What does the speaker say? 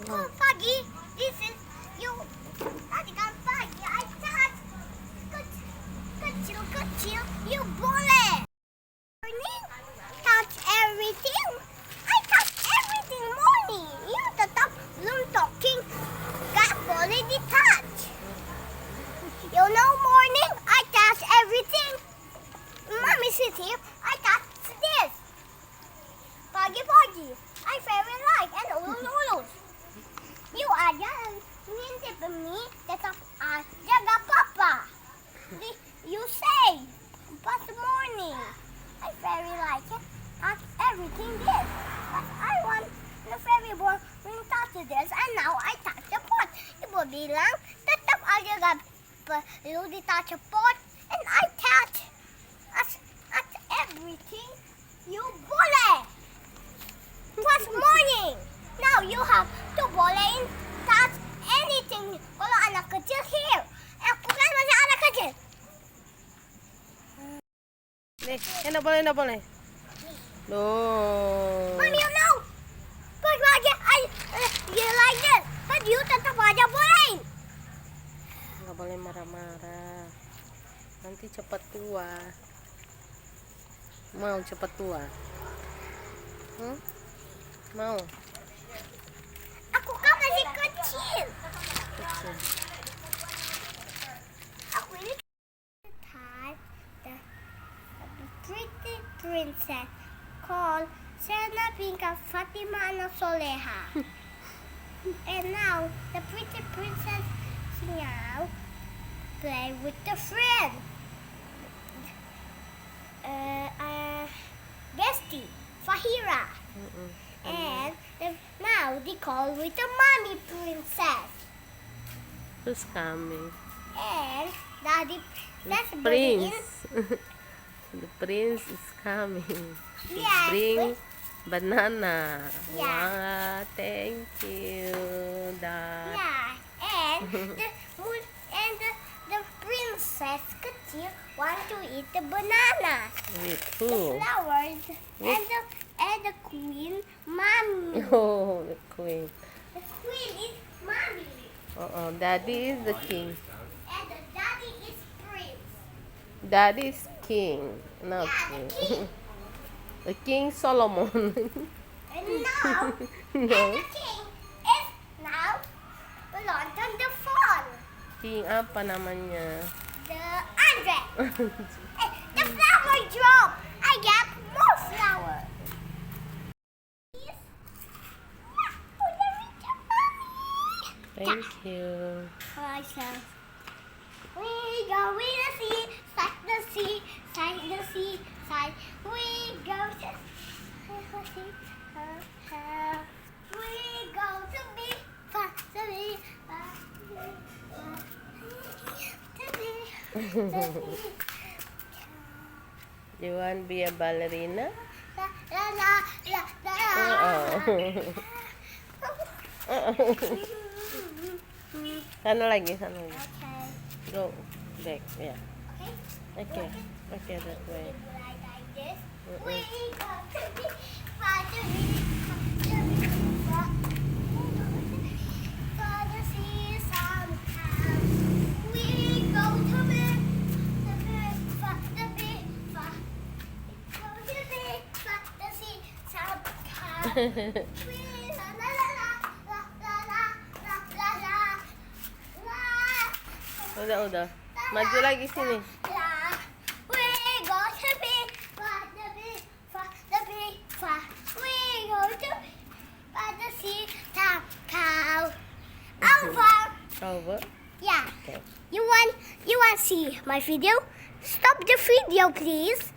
Oh, Pagi, this is you. Tadi kan pagi, I touch kecil, you boleh. Morning, touch everything. I touch everything morning. You tetap belum talking. Gak boleh di touch. You know morning, I touch everything. Mommy sit here, I touch this. Pagi-pagi, I very like and ulus-ulus. You aja ngintip me, tetap aja gak apa-apa. You say, but morning, I very like it, touch everything this. But I want the very boring touch this, and now I touch the pot. Ibu bilang, tetap aja gak perlu di touch the pot, and I touch everything. You boleh. Was morning. Now you have to bolehin touch anything. Kalau anak kecil here. Aku kan masih anak kecil. Nih, na boleh. No. Mom, you know. Pagi you like this. But you tetap aja bolehin. Nggak boleh marah-marah. Nanti cepat tua. Mau cepat tua? Mau? Aku kan masih kecil. Aku ini the pretty princess called Seren Pinka Fatima Anak Soleha. And now the pretty princess now play with the friend. Bestie Fahira. And now they call with the mommy princess. Who's coming? And daddy, that's Prince. The prince is coming. Yeah. Bring banana. Yeah. Wow, thank you, Dad. Yeah, and the princess kecil want to eat the banana, With the who? flowers, and the queen mommy. Oh, the queen. The queen is mommy, Daddy is the king. and the daddy is prince. Daddy is king, not Yeah, the king. king. The King Solomon. And now, No. and the king is now London the phone. King apa namanya? The Andre. The flower drop. I got more flower. Thank you. Myself. We go with the sea, side the sea, side the sea, side. We go to we go to be fun to be You want to be a ballerina? la la la la. Sana lagi. Okay. Go back. Yeah. Okay. Okay, that way. Like this. We go to be fun to be fun for the sea somehow. We go to be fun to be fun. Go to be fun to see somehow. We la la la la la la la la la. Udah. Maju lagi sini. We go to be far the big far the big far. We go to far the sea town cow. Over. Over. Yeah. Okay. You want see my video? Stop the video, please.